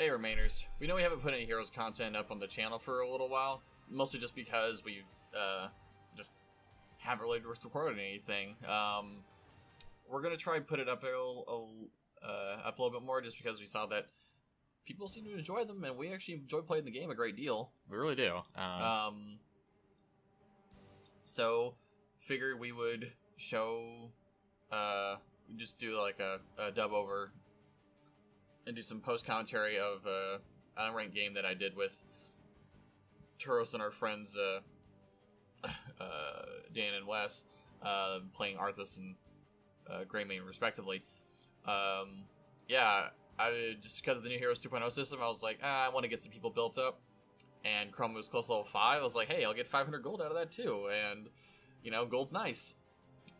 Hey Remainers, we know we haven't put any Heroes content up on the channel for a little while, mostly just because we just haven't really recorded anything. We're gonna try and put it up up a little bit more, just because we saw that people seem to enjoy them, and we actually enjoy playing the game a great deal. We really do. So figured we would show, just do like a dub over and do some post commentary of an unranked game that I did with Turos and our friends Dan and Wes, playing Arthas and Greymane respectively. Yeah, I just because of the new Heroes 2.0 system, I was like, I want to get some people built up. And Chromie was close to level 5. I was like, hey, I'll get 500 gold out of that too. And, you know, gold's nice.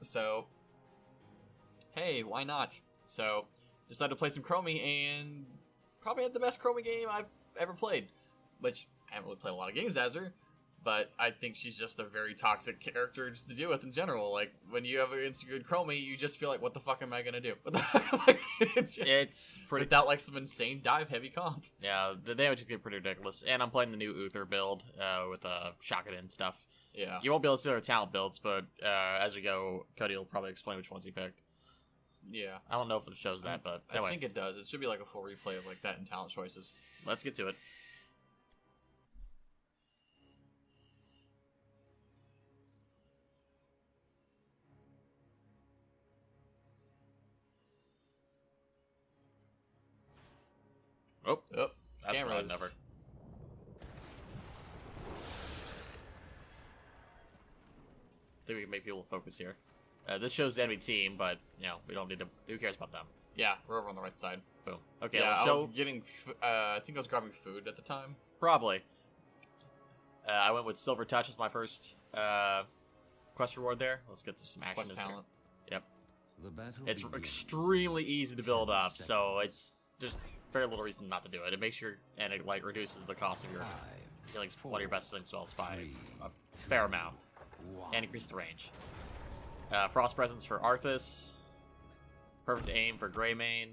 So, hey, why not? So, decided to play some Chromie, and probably had the best Chromie game I've ever played. Which, I haven't really played a lot of games as her, but I think she's just a very toxic character just to deal with in general. Like, when you have an instant good Chromie, you just feel like, what the fuck am I gonna do? What the fuck? It's pretty... Without, like, some insane dive-heavy comp. Yeah, the damage is getting pretty ridiculous. And I'm playing the new Uther build with shotgun and stuff. Yeah. You won't be able to see their talent builds, but as we go, Cody will probably explain which ones he picked. Yeah. I don't know if it shows that, but anyway. I think it does. It should be like a full replay of like that and talent choices. Let's get to it. Oh, that's a bad number. I think we can make people focus here. This shows the enemy team, but, you know, we don't need to... Who cares about them? Yeah, we're over on the right side. Boom. Okay, yeah, I was getting... I think I was grabbing food at the time. Probably. I went with Silver Touch as my first quest reward there. Let's get some action. Quest talent. Yep. It's extremely easy to build up, so it's... There's very little reason not to do it. It makes your... And it, like, reduces the cost of your... Healing one of your best healing spells by a fair amount. And increase the range. Frost Presence for Arthas. Perfect Aim for Greymane.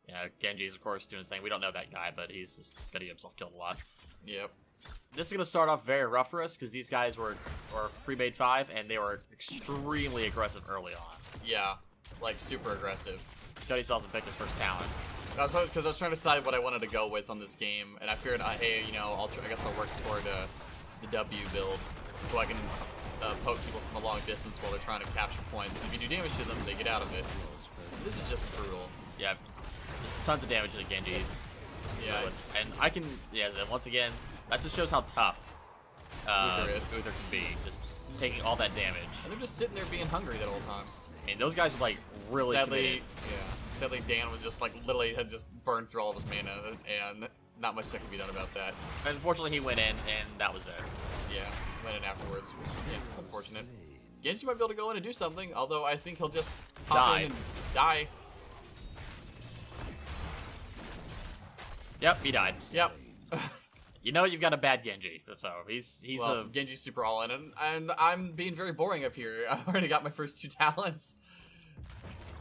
Yeah, Genji's, of course, doing his thing. We don't know that guy, but he's just gonna get himself killed a lot. Yep. This is gonna start off very rough for us, because these guys were pre-made 5, and they were extremely aggressive early on. Yeah, like, super aggressive. Cody still hasn't picked his first talent. Because I was trying to decide what I wanted to go with on this game, and I figured, hey, you know, I guess I'll work toward the W build, so I can poke people from a long distance while they're trying to capture points. Because if you do damage to them, they get out of it. This is just brutal. Yeah, there's tons of damage to the Genji. Yeah. So, and I can, yeah, once again, that just shows how tough Uther can be, just taking all that damage. And they're just sitting there being hungry that whole time. And those guys are like really committed. Sadly, Dan was just like literally had just burned through all of his mana, and not much that can be done about that. Unfortunately, he went in, and that was it. Yeah, went in afterwards, which is unfortunate. Genji might be able to go in and do something, although I think he'll just pop in and die. Yep, he died. Yep. You know you've got a bad Genji, so he's well, Genji's super all in, and I'm being very boring up here. I've already got my first 2 talents,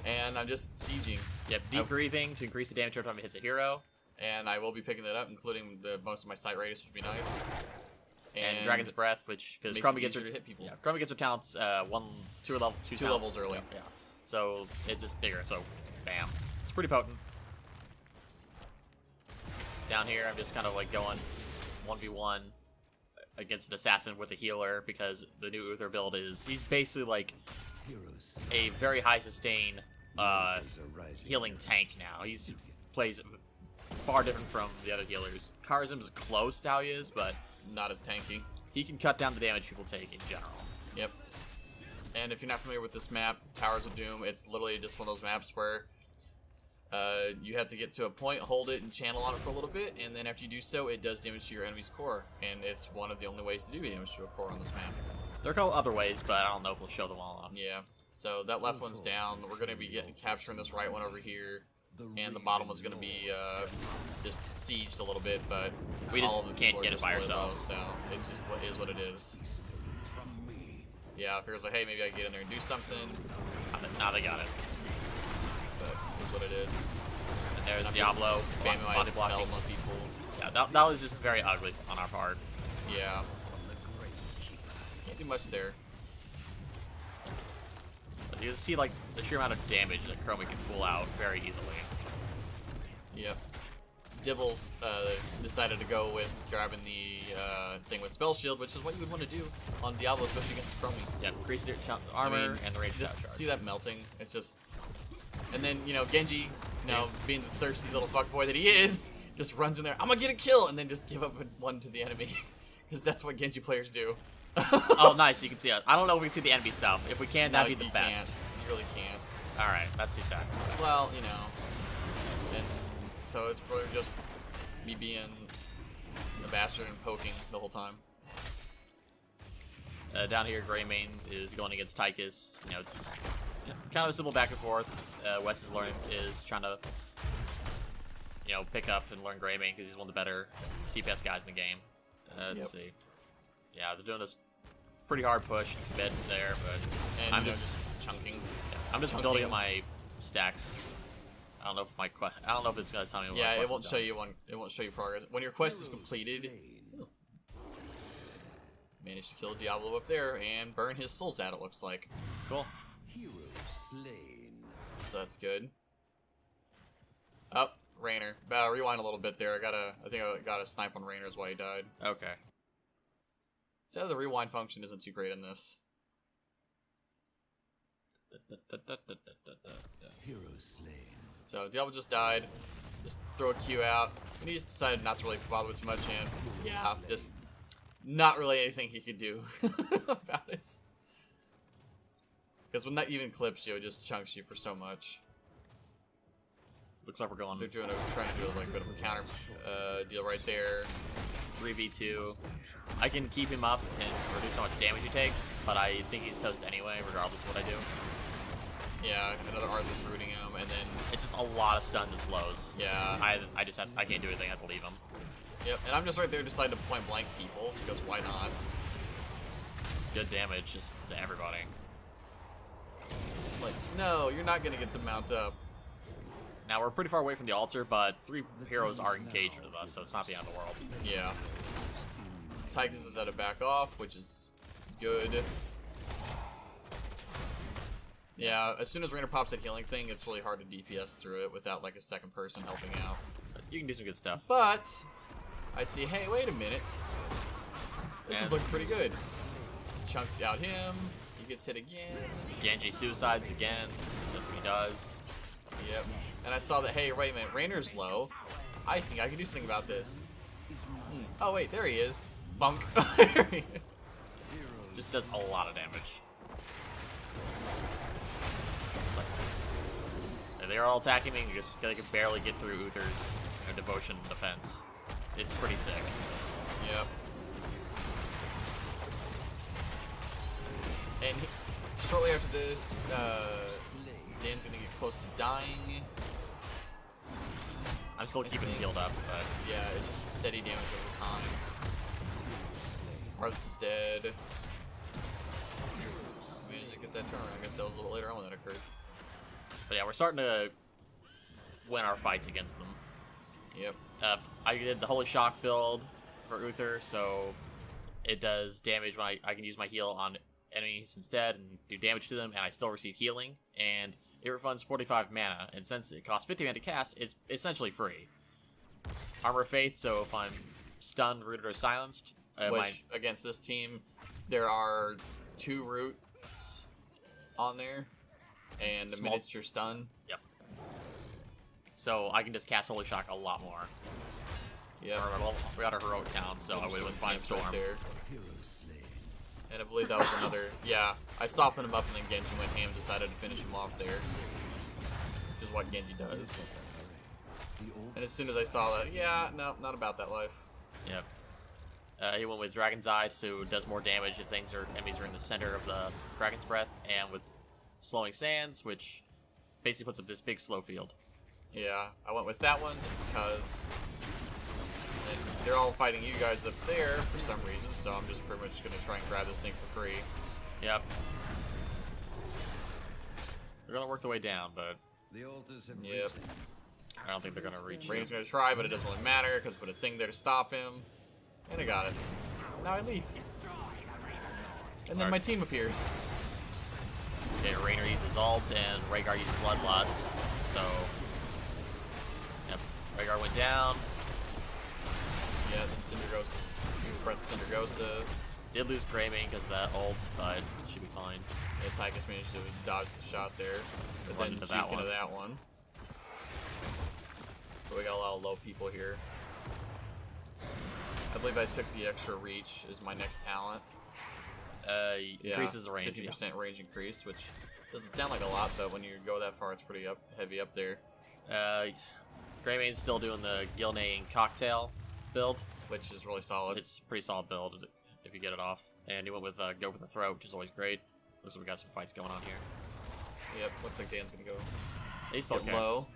and I'm just sieging. Yep, deep breathing to increase the damage every time it hits a hero, and I will be picking that up, incleving the bonus of my sight radius, which would be nice. And Dragon's Breath, which because Chromie gets her to hit people. Yeah, Chromie gets her talents two levels early. Yeah, so it's just bigger. So, bam, it's pretty potent. Down here, I'm just kind of like going 1v1 against an assassin with a healer, because the new Uther build he's basically like a very high sustain healing tank now. He's plays far different from the other healers. Karazim's close to how he is, but not as tanky. He can cut down the damage people take in general. Yep. And if you're not familiar with this map, Towers of Doom, it's literally just one of those maps where you have to get to a point, hold it, and channel on it for a little bit, and then after you do so, it does damage to your enemy's core. And it's one of the only ways to do damage to a core on this map. There are a couple other ways, but I don't know if we'll show them all off. Yeah. So that left one's down. We're going to be capturing this right one over here. And the bottom one's going to be just sieged a little bit, but we just can't get it by ourselves. So it just is what it is. Yeah, I figures like, hey, maybe I can get in there and do something. Now they got it. But it's what it is. There's I'm Diablo, just spamming my body blocking. spells on people. Yeah, that was just very ugly on our part. Yeah. Can't do much there. But you can see like the sheer amount of damage that Chromie can pull out very easily. Yep. Dibbles decided to go with grabbing the thing with Spell Shield, which is what you would want to do on Diablo, especially against Chromie. Yeah, increase the armor and the range just shot charge. see that melting. It's just, and then Genji, Yes. being the thirsty little fuckboy that he is, just runs in there. I'm gonna get a kill, and then just give up one to the enemy, because that's what Genji players do. Oh, nice! You can see it. I don't know if we can see the enemy stuff. If we can, that'd be the you best. Can't. You really can't. All right, that's too sad. Well, and so it's probably just me being a bastard and poking the whole time. Down here, Greymane is going against Tychus. It's kind of a simple back and forth. Wes is trying to, pick up and learn Greymane because he's one of the better DPS guys in the game. Let's see. Yeah, they're doing this pretty hard push and commit there, but And I'm just chunking. Yeah, I'm just building up my stacks. I don't know if it's gonna tell me. Yeah, it won't show you it won't show you progress when your quest is completed. Managed to kill Diablo up there and burn his souls out. It looks like. Cool. So that's good. Oh, Raynor. Rewind a little bit there. I think I got a snipe on Raynor's while he died. Okay. So the rewind function isn't too great in this. So Diablo just died. Just throw a Q out. And he just decided not to really bother with too much, and yeah, just not really anything he could do about it. Because when that even clips you, it just chunks you for so much. Looks like we're going. They're trying to do like a bit of a counter deal right there. 3v2. I can keep him up and reduce how much damage he takes, but I think he's toast anyway, regardless of what I do. Yeah, another Arthur's rooting him, and then it's just a lot of stuns and slows. Yeah. I can't do anything. I have to leave him. Yep, and I'm just right there deciding to point blank people because why not? Good damage just to everybody. Like, no, you're not gonna get to mount up. Now we're pretty far away from the altar, but 3 heroes are engaged with us, so it's not the end of the world. Yeah. Tychus is at a back off, which is good. Yeah, as soon as Raynor pops that healing thing, it's really hard to DPS through it without like a second person helping out. But you can do some good stuff. But I see, hey, wait a minute. This is looking pretty good. Chunked out him. He gets hit again. Genji suicides again. That's what he does. Yep. And I saw that, hey, wait a minute, Raynor's low. I think I can do something about this. Oh, wait, there he is. Bunk. There he is. Just does a lot of damage. They're all attacking me, and they can barely get through Uther's devotion defense. It's pretty sick. Yep. And shortly after this, Dan's gonna get close to dying. I'm still keeping him healed up, but yeah, it's just steady damage over time. Arthas is dead. Managed to get that turnaround. I guess that was a little later on when that occurred. But yeah, we're starting to win our fights against them. Yep. I did the Holy Shock build for Uther, so it does damage when I can use my heal on enemies instead and do damage to them, and I still receive healing, and it refunds 45 mana, and since it costs 50 mana to cast, it's essentially free. Armor of Faith, so if I'm stunned, rooted, or silenced... Which, against this team, there are 2 roots on there, and a miniature stun. Yep. So I can just cast Holy Shock a lot more. Yeah. We got a heroic town, so I would with Fine Storm. Right there. And I believe that was another. Yeah, I softened him up, and then Genji went ham, decided to finish him off there. Which is what Genji does. And as soon as I saw that, yeah, no, not about that life. Yep. He went with Dragon's Eye, so it does more damage if enemies are in the center of the Dragon's Breath, and with Slowing Sands, which basically puts up this big slow field. Yeah, I went with that one just because they're all fighting you guys up there for some reason, so I'm just pretty much going to try and grab this thing for free. Yep. They're going to work their way down, but... Yep. I don't think they're gonna reach Rainer's you. gonna try, but it doesn't really matter because I put a thing there to stop him. And I got it. Now I leave. And then my team appears. Okay, Rainer uses ult and Rhaegar uses Bloodlust. So, yep, Rhaegar went down. Yeah, then Cindergosa. Breath Cindergosa. Did lose Greymane because of that ult, but should be fine. Yeah, Tychus managed to dodge the shot there. But Run then into juke that into one. that one. But we got a lot of low people here. I believe I took the extra reach as my next talent. Increases the range. 50% range increase, which doesn't sound like a lot, but when you go that far, it's pretty heavy up there. Greymane's still doing the Gilnane cocktail build, Which is really solid. It's a pretty solid build if you get it off. And he went with go for the throat, which is always great. Looks like we got some fights going on here. Yep, looks like Dan's gonna go He's still get low.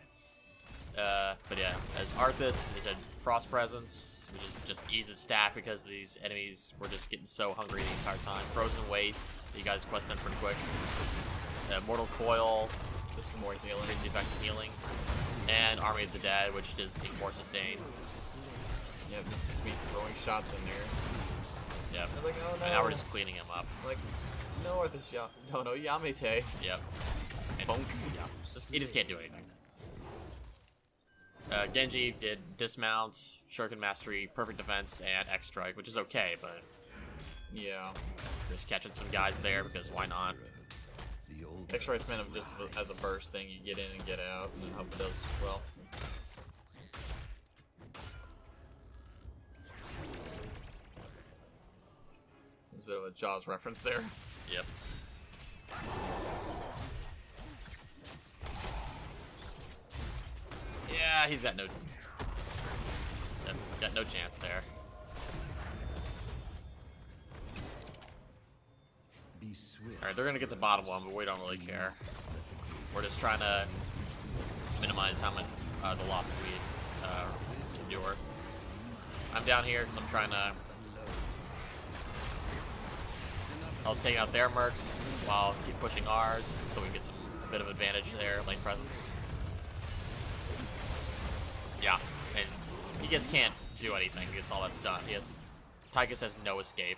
But yeah, as Arthas, he said Frost Presence, which is just easy stack because these enemies were just getting so hungry the entire time. Frozen Wastes, you guys quest them pretty quick. Mortal Coil, Just for more healing. increase the effect of healing. And Army of the Dead, which does more sustain. Yep, just me throwing shots in there. Yep. I'm like, oh no. And now we're just cleaning him up. Like, no Arthas, no Yamete. Yep. And Bonk. yeah, he just can't do anything. Genji did Dismount, Shuriken Mastery, Perfect Defense, and X Strike, which is okay, but Yeah. just catching some guys there because why not? X-Ray's meant just as a burst thing. You get in and get out, and then hope it does well. There's a bit of a Jaws reference there. Yep. Yeah, he's got no chance there. Alright, they're gonna get the bottom one, but we don't really care. We're just trying to minimize how much the losses we endure. I'm down here because I'm trying to. I was taking out their mercs while keep pushing ours, so we can get a bit of advantage there, lane presence. Yeah, and he just can't do anything. He gets all that's done. Tychus has no escape.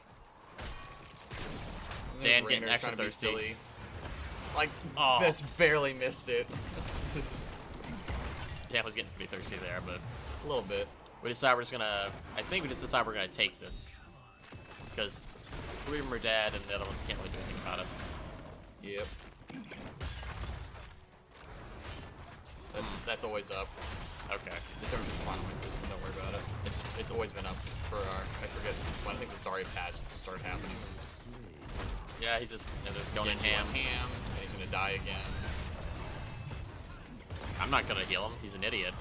Dan getting extra trying to be thirsty. silly. Like, Oh. just barely missed it. Dan was getting pretty thirsty there, but A little bit. we decided we're just gonna. I think we just decided we're gonna take this because 3 of them are dead, and the other ones can't really do anything about us. Yep. That's always up. Okay. The terms of final system, don't worry about it. It's always been up for our, I forget since when. I think it's already patched since it started happening. Yeah, he's just going in Genji ham. on ham, and he's gonna die again. I'm not gonna heal him. He's an idiot.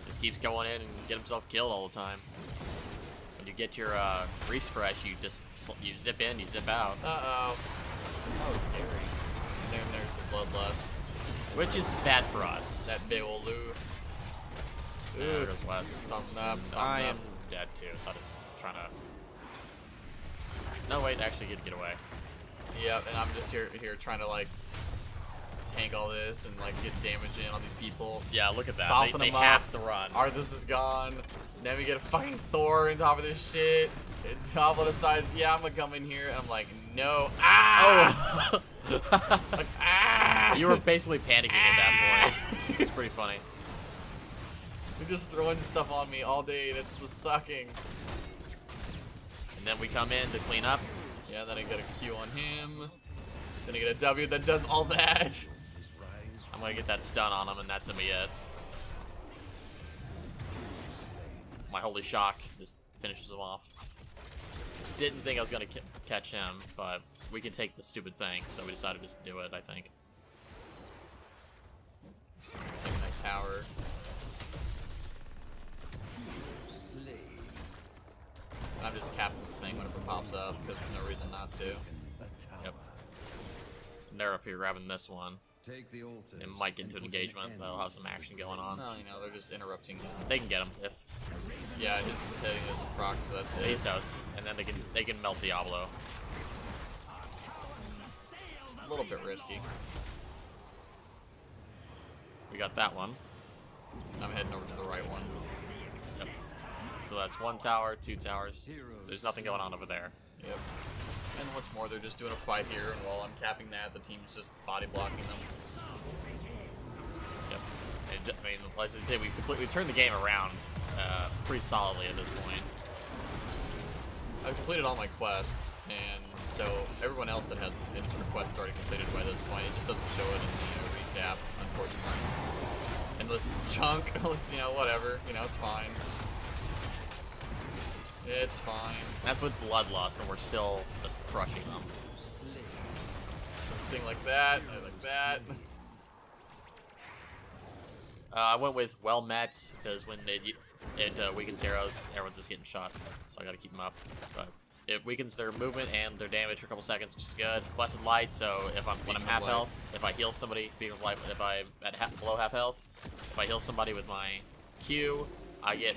Just keeps going in and get himself killed all the time. When you get your refresh, you zip in, you zip out, Uh-oh. That was scary. And then there's the bloodlust. which is bad for us. That big ol' Lou. There goes Wes. Something up, something I up. am dead too, so I'm just trying to. No, wait, actually, get away. Yep, and I'm just here trying to like tank all this and like get damage in on these people. Yeah, look at that. Soften They them up. have to run. Arthas is gone. Then we get a fucking Thor on top of this shit. And Topple decides, yeah, I'm gonna come in here. And I'm like, no. Ah! Oh! Like, ah! You were basically panicking at that point. It's pretty funny. You're just throwing stuff on me all day and it's just sucking. And then we come in to clean up. Yeah, then I get a Q on him. Then I get a W that does all that. I'm gonna get that stun on him, and that's gonna be it. My holy shock just finishes him off. Didn't think I was gonna catch him, but we can take the stupid thing, so we decided to just do it, I think. Taking that tower. And I'm just capping the thing whenever it pops up because there's no reason not to. Yep. And they're up here grabbing this one. Take the altars It might get into an engagement. They'll have some action going on. Well, you know, they're just interrupting. They can get him if Yeah, his hitting is a proc, so that's he's it. toast, and then they can melt Diablo. A little bit risky. We got that one. I'm heading over to the right one. Yep. So that's 1 tower, 2 towers. There's nothing going on over there. Yep. And what's more, they're just doing a fight here, and while I'm capping that, the team's just body blocking them. Yep. And, I mean, like I say, we turned the game around pretty solidly at this point. I've completed all my quests, and so everyone else that has its requests already completed by this point, it just doesn't show it in the recap, unfortunately. And this chunk, you know, whatever, you know, it's fine. It's fine. That's with Bloodlust, and we're still just crushing them. Something like that, like that. I went with Well Met, because when it weakens heroes, everyone's just getting shot, so I gotta keep them up. But it weakens their movement and their damage for a couple seconds, which is good. Blessed Light, so when I'm half health, if I heal somebody, being of life, if I'm below half health, if I heal somebody with my Q, I get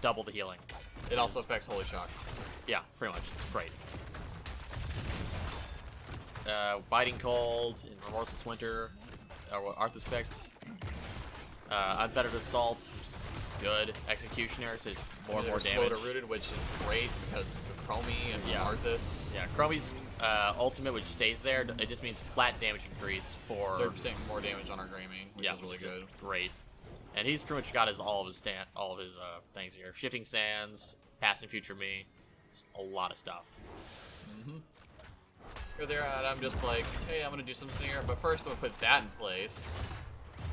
double the healing. It also affects Holy Shock. Yeah, pretty much. It's great. Biting Cold in Remorseless Winter, or Arthespect. Unfettered Assault, which is good. Executioner, so it's more and more damage. Slow to Rooted, which is great because of Chromie and Arthas. Yeah, Chromie's ultimate, which stays there, it just means flat damage increase for 30% more damage on our Greymane, which is really good. Great. And he's pretty much got all of his things here. Shifting Sands, Past and Future Me, just a lot of stuff. Here there, and I'm just like, hey, I'm gonna do something here, but first I'm gonna put that in place.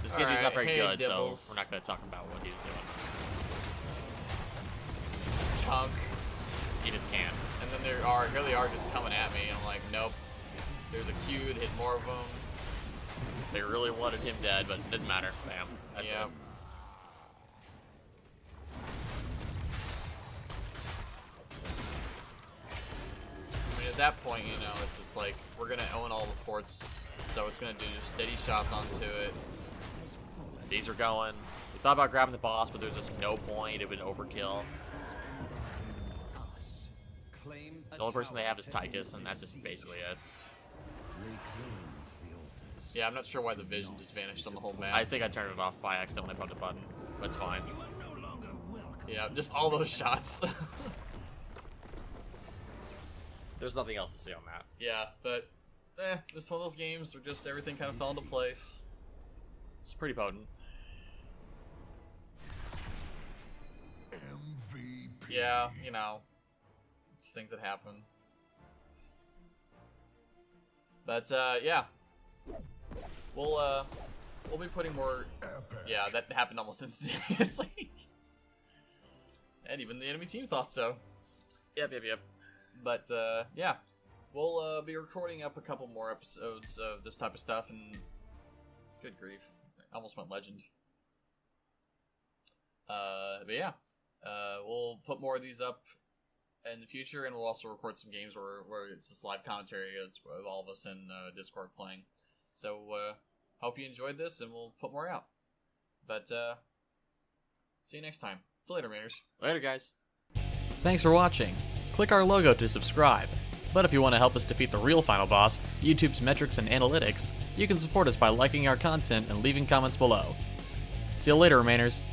This Genji's not very good, Dibbles. so we're not gonna talk about what he's doing. Chunk. He just can't. And then here they are just coming at me, and I'm like, nope. There's a Q to hit more of them. They really wanted him dead, but it didn't matter. Bam. That's it. I mean, at that point, you know, it's just like, we're gonna own all the forts, so it's gonna do just steady shots onto it. These are going. We thought about grabbing the boss, but there's just no point. It would overkill. The only person they have is Tychus, and that's just basically it. Yeah, I'm not sure why the vision just vanished on the whole map. I think I turned it off by accident when I pumped the button. That's fine. Yeah, just all those shots. There's nothing else to say on that. Yeah, but this one of those games where just everything kind of fell into place. It's pretty potent. MVP. Yeah, you know, it's things that happen. But yeah, we'll be putting more. Yeah, that happened almost instantaneously. And even the enemy team thought so. Yep. But yeah, we'll be recording up a couple more episodes of this type of stuff, and good grief, I almost went legend. But yeah, we'll put more of these up in the future, and we'll also record some games where it's just live commentary of all of us in Discord playing. So hope you enjoyed this, and we'll put more out. But see you next time. See you later, Mainers. Later, guys. Thanks for watching. Click our logo to subscribe. But if you want to help us defeat the real final boss, YouTube's metrics and analytics, you can support us by liking our content and leaving comments below. See you later, Remainers.